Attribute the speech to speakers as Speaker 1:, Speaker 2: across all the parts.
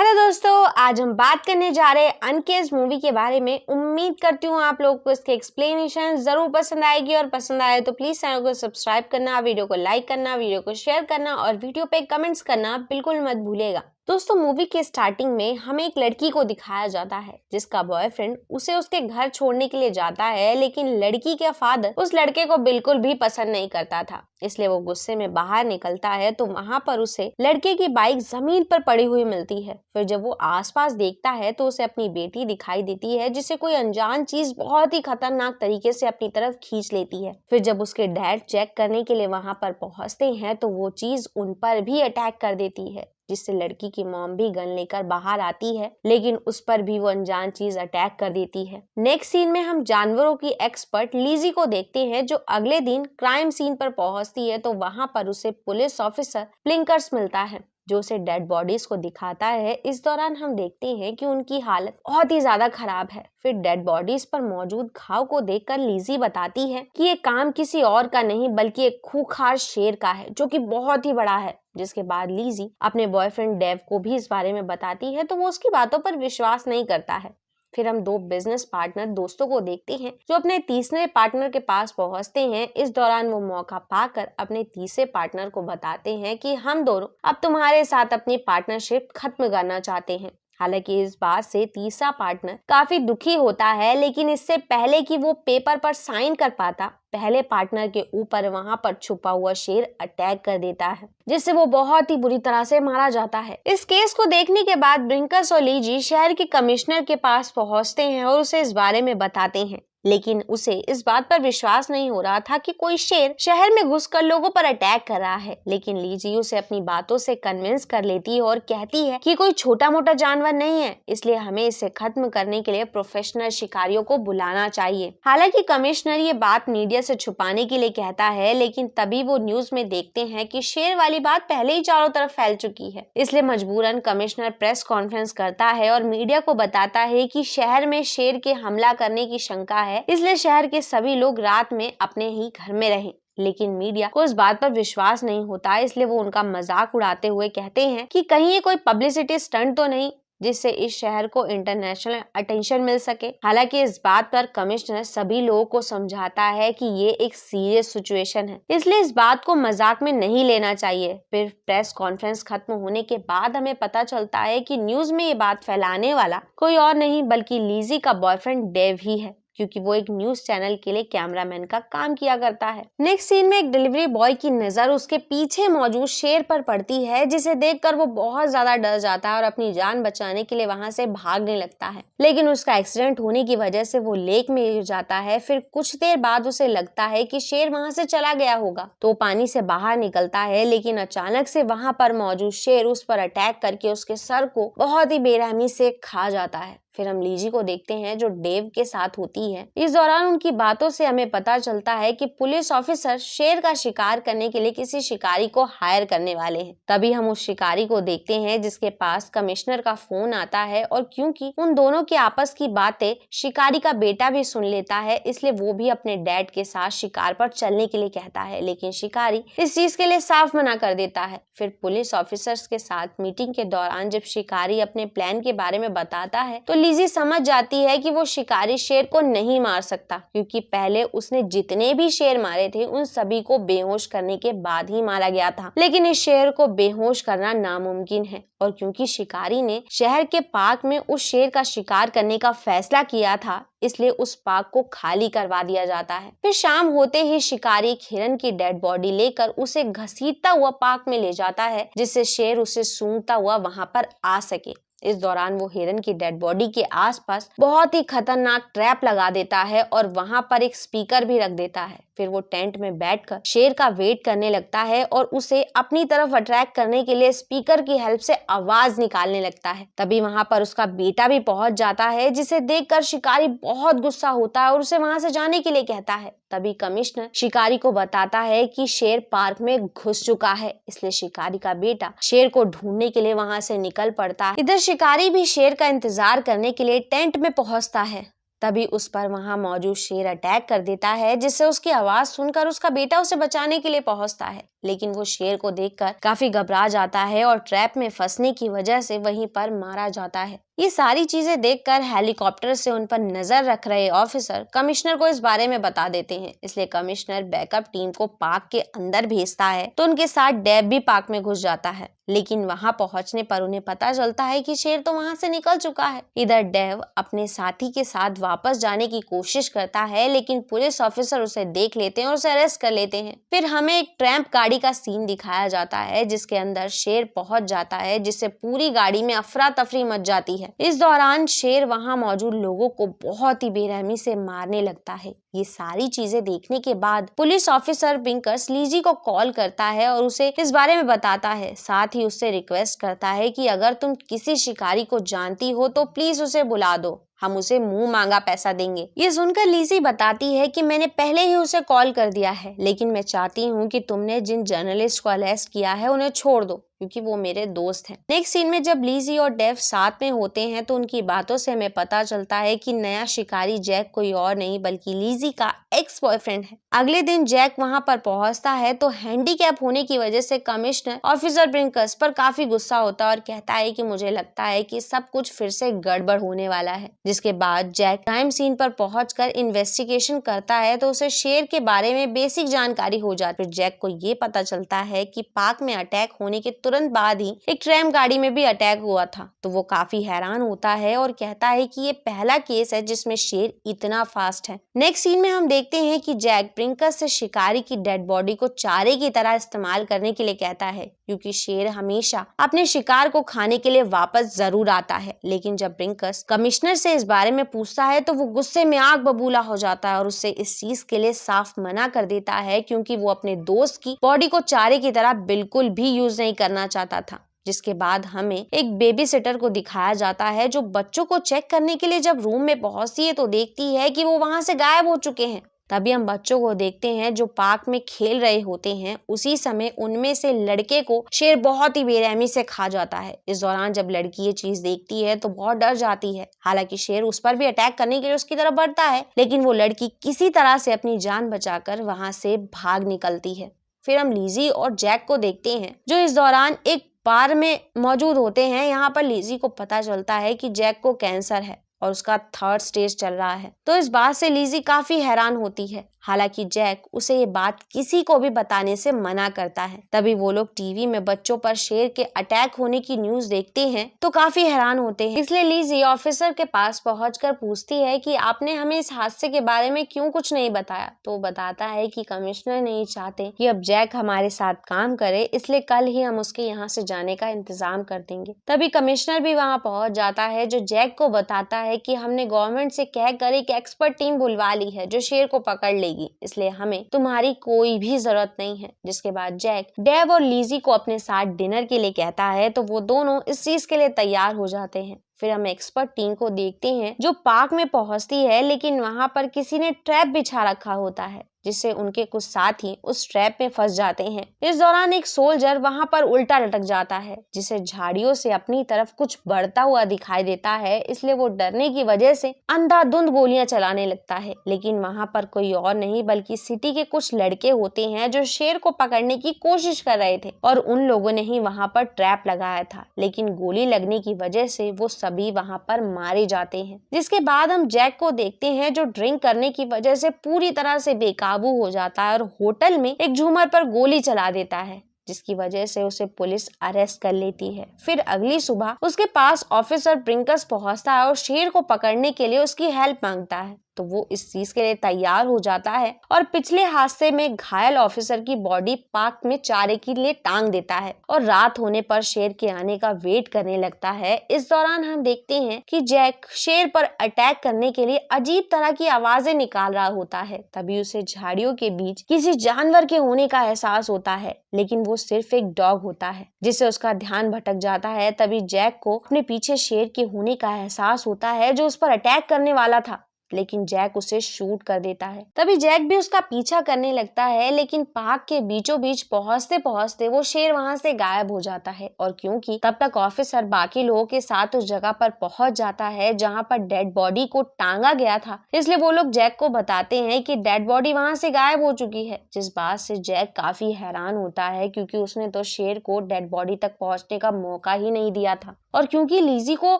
Speaker 1: Hello दोस्तों, आज हम बात करने जा रहे हैं अनकेस्ड मूवी के बारे में। उम्मीद करती हूँ आप लोगों को इसके एक्सप्लेनेशन जरूर पसंद आएगी और पसंद आए तो प्लीज चैनल को सब्सक्राइब करना, वीडियो को लाइक करना, वीडियो को शेयर करना और वीडियो पे कमेंट्स करना बिल्कुल मत भूलिएगा। दोस्तों, मूवी के स्टार्टिंग में हमें एक लड़की को दिखाया जाता है जिसका बॉयफ्रेंड उसे उसके घर छोड़ने के लिए जाता है, लेकिन लड़की के फादर उस लड़के को बिल्कुल भी पसंद नहीं करता था। इसलिए वो गुस्से में बाहर निकलता है तो वहां पर उसे लड़के की बाइक जमीन पर पड़ी हुई मिलती है। फिर जब वो आसपास देखता है तो उसे अपनी बेटी दिखाई देती है जिसे कोई अनजान चीज बहुत ही खतरनाक तरीके से अपनी तरफ खींच लेती है। फिर जब उसके डैड चेक करने के लिए वहां पर पहुंचते हैं तो वो चीज उन पर भी अटैक कर देती है, जिससे लड़की की मॉम भी गन लेकर बाहर आती है, लेकिन उस पर भी वो अनजान चीज अटैक कर देती है। नेक्स्ट सीन में हम जानवरों की एक्सपर्ट लीजी को देखते हैं जो अगले दिन क्राइम सीन पर पहुंचती है तो वहां पर उसे पुलिस ऑफिसर प्लिंकर्स मिलता है जो उसे डेड बॉडीज को दिखाता है। इस दौरान हम देखते हैं कि उनकी हालत बहुत ही ज्यादा खराब है। फिर डेड बॉडीज पर मौजूद घाव को देखकर लीजी बताती है कि ये काम किसी और का नहीं बल्कि एक खूंखार शेर का है जो कि बहुत ही बड़ा है। जिसके बाद लीजी अपने बॉयफ्रेंड डेव को भी इस बारे में बताती है तो वो उसकी बातों पर विश्वास नहीं करता है। फिर हम दो बिजनेस पार्टनर दोस्तों को देखते हैं जो अपने तीसरे पार्टनर के पास पहुंचते हैं। इस दौरान वो मौका पाकर अपने तीसरे पार्टनर को बताते हैं कि हम दोनों अब तुम्हारे साथ अपनी पार्टनरशिप खत्म करना चाहते हैं। हालांकि इस बात से तीसरा पार्टनर काफी दुखी होता है, लेकिन इससे पहले कि वो पेपर पर साइन कर पाता, पहले पार्टनर के ऊपर वहां पर छुपा हुआ शेर अटैक कर देता है जिससे वो बहुत ही बुरी तरह से मारा जाता है। इस केस को देखने के बाद ब्रिंकस और लीजी शहर के कमिश्नर के पास पहुंचते हैं और उसे इस बारे में बताते हैं, लेकिन उसे इस बात पर विश्वास नहीं हो रहा था कि कोई शेर शहर में घुसकर लोगों पर अटैक कर रहा है। लेकिन लीजी उसे अपनी बातों से कन्विंस कर लेती है और कहती है कि कोई छोटा मोटा जानवर नहीं है, इसलिए हमें इसे खत्म करने के लिए प्रोफेशनल शिकारियों को बुलाना चाहिए। हालांकि कमिश्नर ये बात मीडिया से छुपाने के लिए कहता है, लेकिन तभी वो न्यूज में देखते हैं कि शेर वाली बात पहले ही चारों तरफ फैल चुकी है। इसलिए मजबूरन कमिश्नर प्रेस कॉन्फ्रेंस करता है और मीडिया को बताता है कि शहर में शेर के हमला करने की शंका है, इसलिए शहर के सभी लोग रात में अपने ही घर में रहें। लेकिन मीडिया को इस बात पर विश्वास नहीं होता, इसलिए वो उनका मजाक उड़ाते हुए कहते हैं कि कहीं ये कोई पब्लिसिटी स्टंट तो नहीं जिससे इस शहर को इंटरनेशनल अटेंशन मिल सके। हालांकि इस बात पर कमिश्नर सभी लोगों को समझाता है कि ये एक सीरियस सिचुएशन है, इसलिए इस बात को मजाक में नहीं लेना चाहिए। फिर प्रेस कॉन्फ्रेंस खत्म होने के बाद हमें पता चलता है कि न्यूज में ये बात फैलाने वाला कोई और नहीं बल्कि लीजी का बॉयफ्रेंड डेव ही है, क्योंकि वो एक न्यूज चैनल के लिए कैमरामैन का काम किया करता है। नेक्स्ट सीन में एक डिलीवरी बॉय की नजर उसके पीछे मौजूद शेर पर पड़ती है, जिसे देखकर वो बहुत ज्यादा डर जाता है और अपनी जान बचाने के लिए वहां से भागने लगता है, लेकिन उसका एक्सीडेंट होने की वजह से वो लेक में गिर जाता है। फिर कुछ देर बाद उसे लगता है कि शेर वहां से चला गया होगा तो पानी से बाहर निकलता है, लेकिन अचानक से वहां पर मौजूद शेर उस पर अटैक करके उसके सर को बहुत ही बेरहमी से खा जाता है। फिर हम लीजी को देखते हैं जो डेव के साथ होती है। इस दौरान उनकी बातों से हमें पता चलता है कि पुलिस ऑफिसर शेर का शिकार करने के लिए किसी शिकारी को हायर करने वाले हैं। तभी हम उस शिकारी को देखते हैं जिसके पास कमिश्नर का फोन आता है, और क्योंकि उन दोनों की आपस की बातें शिकारी का बेटा भी सुन लेता है, इसलिए वो भी अपने डैड के साथ शिकार पर चलने के लिए कहता है, लेकिन शिकारी इस चीज के लिए साफ मना कर देता है। फिर पुलिस ऑफिसर्स के साथ मीटिंग के दौरान जब शिकारी अपने प्लान के बारे में बताता है तो लीजी समझ जाती है कि वो शिकारी शेर को नहीं मार सकता, क्योंकि पहले उसने जितने भी शेर मारे थे उन सभी को बेहोश करने के बाद ही मारा गया था, लेकिन इस शेर को बेहोश करना नामुमकिन है। और क्योंकि शिकारी ने शहर के पार्क में उस शेर का शिकार करने का फैसला किया था, इसलिए उस पार्क को खाली करवा दिया जाता है। फिर शाम होते ही शिकारी एक हिरन की डेड बॉडी लेकर उसे घसीटता हुआ पार्क में ले जाता है, जिससे शेर उसे सूंघता हुआ वहां पर आ सके। इस दौरान वो हिरन की डेड बॉडी के आसपास बहुत ही खतरनाक ट्रैप लगा देता है और वहां पर एक स्पीकर भी रख देता है। फिर वो टेंट में बैठकर शेर का वेट करने लगता है और उसे अपनी तरफ अट्रैक्ट करने के लिए स्पीकर की हेल्प से आवाज निकालने लगता है। तभी वहां पर उसका बेटा भी पहुंच जाता है, जिसे देखकर शिकारी बहुत गुस्सा होता है और उसे वहां से जाने के लिए कहता है। तभी कमिश्नर शिकारी को बताता है कि शेर पार्क में घुस चुका है, इसलिए शिकारी का बेटा शेर को ढूंढने के लिए वहां से निकल पड़ता है। इधर शिकारी भी शेर का इंतजार करने के लिए टेंट में पहुंचता है। तभी उस पर वहां मौजूद शेर अटैक कर देता है, जिससे उसकी आवाज सुनकर उसका बेटा उसे बचाने के लिए पहुंचता है। लेकिन वो शेर को देखकर काफी घबरा जाता है और ट्रैप में फंसने की वजह से वहीं पर मारा जाता है। ये सारी चीजें देखकर हेलीकॉप्टर से उन पर नजर रख रहे ऑफिसर कमिश्नर को इस बारे में बता देते हैं। इसलिए कमिश्नर बैकअप टीम को पार्क के अंदर भेजता है तो उनके साथ डेव भी पार्क में घुस जाता है। लेकिन वहां पहुंचने पर उन्हें पता चलता है कि शेर तो वहां से निकल चुका है। इधर डेव अपने साथी के साथ वापस जाने की कोशिश करता है, लेकिन पुलिस ऑफिसर उसे देख लेते हैं और उसे अरेस्ट कर लेते हैं। फिर हमें एक ट्रैम्प गाड़ी का सीन दिखाया जाता है जिसके अंदर शेर पहुंच जाता है, जिससे पूरी गाड़ी में अफरा तफरी मच जाती है। इस दौरान शेर वहां मौजूद लोगों को बहुत ही बेरहमी से मारने लगता है। ये सारी चीजें देखने के बाद पुलिस ऑफिसर पिंकर्स लीजी को कॉल करता है और उसे इस बारे में बताता है। साथ ही उससे रिक्वेस्ट करता है कि अगर तुम किसी शिकारी को जानती हो तो प्लीज उसे बुला दो, हम उसे मुंह मांगा पैसा देंगे। ये सुनकर लीजी बताती है कि मैंने पहले ही उसे कॉल कर दिया है, लेकिन मैं चाहती हूँ कि तुमने जिन जर्नलिस्ट को अरेस्ट किया है उन्हें छोड़ दो, क्योंकि वो मेरे दोस्त हैं। नेक्स्ट सीन में जब लीजी और डेव साथ में होते हैं तो उनकी बातों से हमें पता चलता है कि नया शिकारी जैक कोई और नहीं बल्कि लीजी का एक्स बॉयफ्रेंड है। अगले दिन जैक वहां पर पहुंचता है तो हैंडीकैप होने की वजह से कमिश्नर ऑफिसर ब्रिंकर्स पर काफी गुस्सा होता है और कहता है कि मुझे लगता है कि सब कुछ फिर से गड़बड़ होने वाला है। जिसके बाद जैक क्राइम सीन पर पहुंचकर इन्वेस्टिगेशन करता है तो उसे शेर के बारे में बेसिक जानकारी हो जाती है। जैक को ये पता चलता है कि पार्क में अटैक होने के तुरंत बाद ही एक ट्रैम गाड़ी में भी अटैक हुआ था, तो वो काफी हैरान होता है और कहता है कि ये पहला केस है जिसमें शेर इतना फास्ट है। नेक्स्ट सीन में हम देखते हैं कि जैक ब्रिंकर्स से शिकारी की डेड बॉडी को चारे की तरह इस्तेमाल करने के लिए कहता है, क्योंकि शेर हमेशा अपने शिकार को खाने के लिए वापस जरूर आता है। लेकिन जब ब्रिंकर्स कमिश्नर से इस बारे में पूछता है तो वो गुस्से में आग बबूला हो जाता है और उससे इस चीज के लिए साफ मना कर देता है, क्योंकि वो अपने दोस्त की बॉडी को चारे की तरह बिल्कुल भी यूज नहीं करना चाहता था। जिसके बाद हमें एक बेबी सिटर को दिखाया जाता है जो बच्चों को चेक करने के लिए जब रूम में पहुंचती है तो देखती है कि वो वहां से गायब हो चुके हैं। तभी हम बच्चों को देखते हैं जो पार्क में खेल रहे होते हैं। उसी समय उनमें से लड़के को शेर बहुत ही बेरहमी से खा जाता है। इस दौरान जब लड़की ये चीज देखती है तो बहुत डर जाती है। हालांकि शेर उस पर भी अटैक करने के लिए उसकी तरफ बढ़ता है, लेकिन वो लड़की किसी तरह से अपनी जान बचाकर वहां से भाग निकलती है। फिर हम लीजी और जैक को देखते हैं जो इस दौरान एक बार में मौजूद होते हैं। यहाँ पर लीजी को पता चलता है कि जैक को कैंसर है और उसका 3rd स्टेज चल रहा है, तो इस बात से लीजी काफी हैरान होती है। हालांकि जैक उसे ये बात किसी को भी बताने से मना करता है। तभी वो लोग टीवी में बच्चों पर शेर के अटैक होने की न्यूज देखते हैं तो काफी हैरान होते हैं। इसलिए लीजी ऑफिसर के पास पहुंचकर पूछती है कि आपने हमें इस हादसे के बारे में क्यों कुछ नहीं बताया। तो वो बताता है कि कमिश्नर नहीं चाहते कि अब जैक हमारे साथ काम करे, इसलिए कल ही हम उसके यहाँ से जाने का इंतजाम कर देंगे। तभी कमिश्नर भी वहाँ पहुंच जाता है जो जैक को बताता है कि हमने गवर्नमेंट से कहकर एक एक्सपर्ट टीम बुलवा ली है जो शेर को पकड़ लेगी, इसलिए हमें तुम्हारी कोई भी जरूरत नहीं है। जिसके बाद जैक डेव और लीजी को अपने साथ डिनर के लिए कहता है तो वो दोनों इस चीज के लिए तैयार हो जाते हैं। फिर हम एक्सपर्ट टीम को देखते हैं जो पार्क में पहुंचती है, लेकिन वहां पर किसी ने ट्रैप बिछा रखा होता है जिससे उनके कुछ साथी उस ट्रैप में फंस जाते हैं। इस दौरान एक सोल्जर वहां पर उल्टा लटक जाता है जिसे झाड़ियों से अपनी तरफ कुछ बढ़ता हुआ दिखाई देता है, इसलिए वो डरने की वजह से अंधाधुंध गोलियां चलाने लगता है। लेकिन वहां पर कोई और नहीं बल्कि सिटी के कुछ लड़के होते हैं जो शेर को पकड़ने की कोशिश कर रहे थे और उन लोगों ने ही वहां पर ट्रैप लगाया था, लेकिन गोली लगने की वजह से वो सभी वहां पर मारे जाते हैं। जिसके बाद हम जैक को देखते हैं जो ड्रिंक करने की वजह से पूरी तरह से बेकाबू हो जाता है और होटल में एक झूमर पर गोली चला देता है, जिसकी वजह से उसे पुलिस अरेस्ट कर लेती है। फिर अगली सुबह उसके पास ऑफिसर ब्रिंकर्स पहुंचता है और शेर को पकड़ने के लिए उसकी हेल्प मांगता है, तो वो इस चीज के लिए तैयार हो जाता है और पिछले हादसे में घायल ऑफिसर की बॉडी पार्क में चारे के लिए टांग देता है और रात होने पर शेर के आने का वेट करने लगता है। इस दौरान हम देखते हैं कि जैक शेर पर अटैक करने के लिए अजीब तरह की आवाजें निकाल रहा होता है। तभी उसे झाड़ियों के बीच किसी जानवर के होने का एहसास होता है, लेकिन वो सिर्फ एक डॉग होता है, जिससे उसका ध्यान भटक जाता है। तभी जैक को अपने पीछे शेर के होने का एहसास होता है जो उस पर अटैक करने वाला था। लेकिन जैक उसे शूट कर देता है। तभी जैक भी उसका पीछा करने लगता है, लेकिन पार्क के बीचों बीच पहुंचते पहुंचते वो शेर वहां से गायब हो जाता है। और क्योंकि तब तक ऑफिसर बाकी लोगों के साथ उस जगह पर पहुंच जाता है जहां पर डेड बॉडी को टांगा गया था, इसलिए वो लोग जैक को बताते हैं कि डेड बॉडी वहां से गायब हो चुकी है। जिस बात से जैक काफी हैरान होता है, क्योंकि उसने तो शेर को डेड बॉडी तक पहुंचने का मौका ही नहीं दिया था। और क्योंकि लिजी को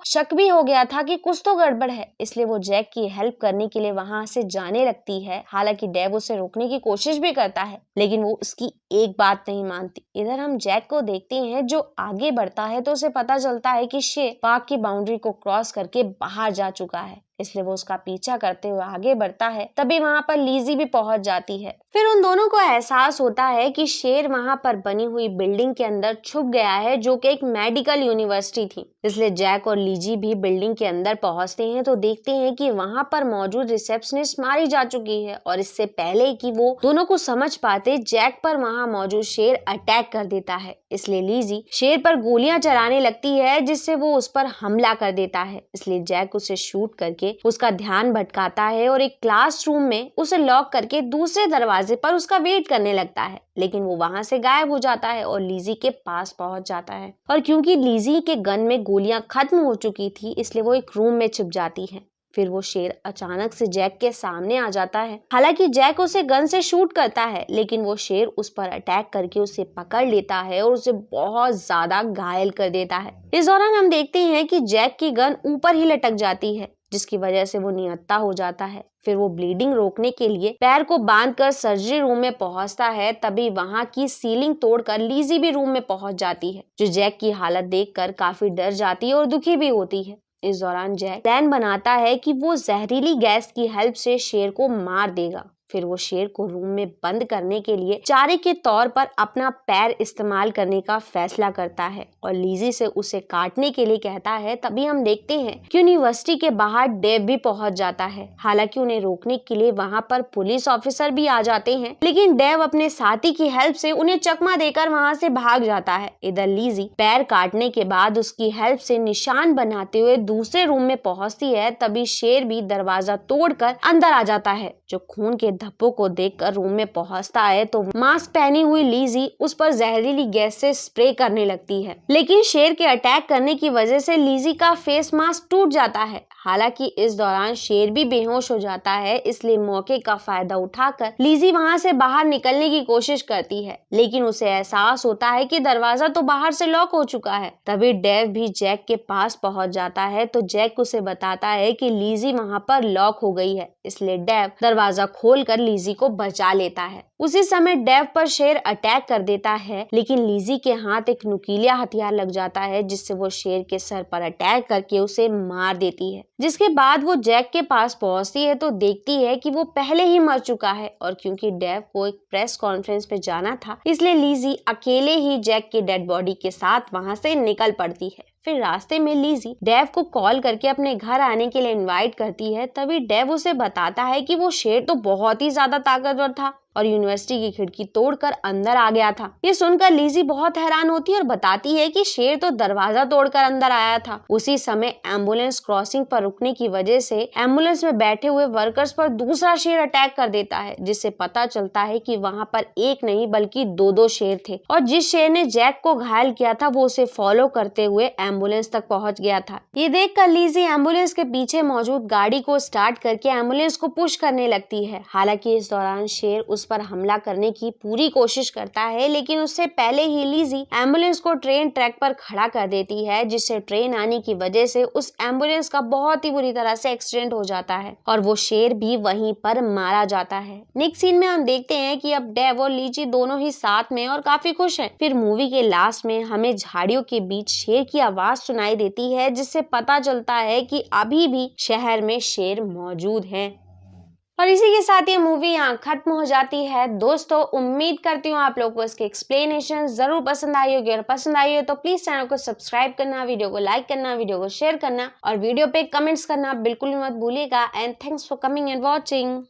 Speaker 1: शक भी हो गया था कि कुछ तो गड़बड़ है, इसलिए वो जैक की हेल्प करने के लिए वहां से जाने लगती है। हालांकि डेव उसे रोकने की कोशिश भी करता है, लेकिन वो उसकी एक बात नहीं मानती। इधर हम जैक को देखते हैं जो आगे बढ़ता है तो उसे पता चलता है कि शेर पार्क की बाउंड्री को क्रॉस करके बाहर जा चुका है, इसलिए वो उसका पीछा करते हुए आगे बढ़ता है। तभी वहां पर लिजी भी पहुंच जाती है। फिर उन दोनों को एहसास होता है कि शेर वहां पर बनी हुई बिल्डिंग के अंदर छुप गया है, जो कि एक मेडिकल यूनिवर्सिटी थी। इसलिए जैक और लिजी भी बिल्डिंग के अंदर पहुंचते हैं तो देखते हैं कि वहां पर मौजूद रिसेप्शनिस्ट मारी जा चुकी है। और इससे पहले कि वो दोनों को समझ पाते, जैक पर वहां मौजूद शेर अटैक कर देता है। इसलिए लिजी शेर पर गोलियां चलाने लगती है, जिससे वो उस पर हमला कर देता है। इसलिए जैक उसे शूट करके उसका ध्यान भटकाता है और एक क्लासरूम में उसे लॉक करके दूसरे दरवाजे पर उसका वेट करने लगता है, लेकिन वो वहां से गायब हो जाता है और लिजी के पास पहुंच जाता है। और क्योंकि लिजी के गन में गोलियां खत्म हो चुकी थी, इसलिए वो एक रूम में छिप जाती है। फिर वो शेर अचानक से जैक के सामने आ जाता है। हालांकि जैक उसे गन से शूट करता है, लेकिन वो शेर उस पर अटैक करके उसे पकड़ लेता है और उसे बहुत ज्यादा घायल कर देता है। इस दौरान हम देखते हैं कि जैक की गन ऊपर ही लटक जाती है, जिसकी वजह से वो निहत्था हो जाता है। फिर वो ब्लीडिंग रोकने के लिए पैर को बांधकर सर्जरी रूम में पहुंचता है। तभी वहां की सीलिंग तोड़कर लिजी भी रूम में पहुंच जाती है, जो जैक की हालत देखकर काफी डर जाती है और दुखी भी होती है। इस दौरान जैक प्लान बनाता है कि वो जहरीली गैस की हेल्प से शेर को मार देगा। फिर वो शेर को रूम में बंद करने के लिए चारे के तौर पर अपना पैर इस्तेमाल करने का फैसला करता है और लिजी से उसे काटने के लिए कहता है। तभी हम देखते हैं कि यूनिवर्सिटी के बाहर डेव भी पहुंच जाता है। हालांकि उन्हें रोकने के लिए वहां पर पुलिस ऑफिसर भी आ जाते हैं, लेकिन डेव अपने साथी की हेल्प से उन्हें चकमा देकर वहां से भाग जाता है। इधर लिजी पैर काटने के बाद उसकी हेल्प से निशान बनाते हुए दूसरे रूम में पहुंचती है। तभी शेर भी दरवाजा तोड़कर अंदर आ जाता है, जो खून के धब्बों को देखकर रूम में पहुंचता है तो मास्क पहनी हुई लिजी उस पर जहरीली गैस से स्प्रे करने लगती है, लेकिन शेर के अटैक करने की वजह से लिजी का फेस मास्क टूट जाता है। हालांकि इस दौरान शेर भी बेहोश हो जाता है, इसलिए मौके का फायदा उठाकर लिजी वहां से बाहर निकलने की कोशिश करती है, लेकिन उसे एहसास होता है कि दरवाजा तो बाहर से लॉक हो चुका है। तभी डेव भी जैक के पास पहुंच जाता है तो जैक उसे बताता है कि लिजी वहां पर लॉक हो गई है, इसलिए डेव दरवाजा खोलकर लिजी को बचा लेता है। उसी समय डेव पर शेर अटैक कर देता है, लेकिन लिजी के हाथ एक नुकीला हथियार लग जाता है, जिससे वो शेर के सर पर अटैक करके उसे मार देती है। जिसके बाद वो जैक के पास पहुंचती है तो देखती है कि वो पहले ही मर चुका है। और क्योंकि डेव को एक प्रेस कॉन्फ्रेंस पे जाना था, इसलिए लिजी अकेले ही जैक के डेड बॉडी के साथ वहां से निकल पड़ती है। फिर रास्ते में लिजी डेव को कॉल करके अपने घर आने के लिए इनवाइट करती है। तभी डेव उसे बताता है कि वो शेर तो बहुत ही ज्यादा ताकतवर था और यूनिवर्सिटी की खिड़की तोड़कर अंदर आ गया था। ये सुनकर लिजी बहुत हैरान होती है और बताती है कि शेर तो दरवाजा तोड़कर अंदर आया था। उसी समय एम्बुलेंस क्रॉसिंग पर रुकने की वजह से एम्बुलेंस में बैठे हुए वर्कर्स पर दूसरा शेर अटैक कर देता है, जिससे पता चलता है कि वहां पर एक नहीं बल्कि दो शेर थे और जिस शेर ने जैक को घायल किया था वो उसे फॉलो करते हुए एम्बुलेंस तक पहुंच गया था। ये देखकर लिजी एम्बुलेंस के पीछे मौजूद गाड़ी को स्टार्ट करके एम्बुलेंस को पुश करने लगती है। हालांकि इस दौरान शेर उस पर हमला करने की पूरी कोशिश करता है, लेकिन उससे पहले ही लिजी एम्बुलेंस को ट्रेन ट्रैक पर खड़ा कर देती है, जिससे ट्रेन आने की वजह से उस एम्बुलेंस का बहुत ही बुरी तरह से एक्सीडेंट हो जाता है और वो शेर भी वहीं पर मारा जाता है। नेक्स्ट सीन में हम देखते हैं कि अब डेव और लिजी दोनों ही साथ में और काफी खुश हैं। फिर मूवी के लास्ट में हमें झाड़ियों के बीच शेर की आवाज सुनाई देती है, जिससे पता चलता है कि अभी भी शहर में शेर मौजूद हैं। और इसी के साथ ये मूवी यहाँ खत्म हो जाती है। दोस्तों, उम्मीद करती हूँ आप लोगों को इसकी एक्सप्लेनेशन जरूर पसंद आई होगी और पसंद आई हो तो प्लीज चैनल को सब्सक्राइब करना, वीडियो को लाइक करना, वीडियो को शेयर करना और वीडियो पे कमेंट्स करना बिल्कुल भी मत भूलिएगा। And thanks for coming and watching.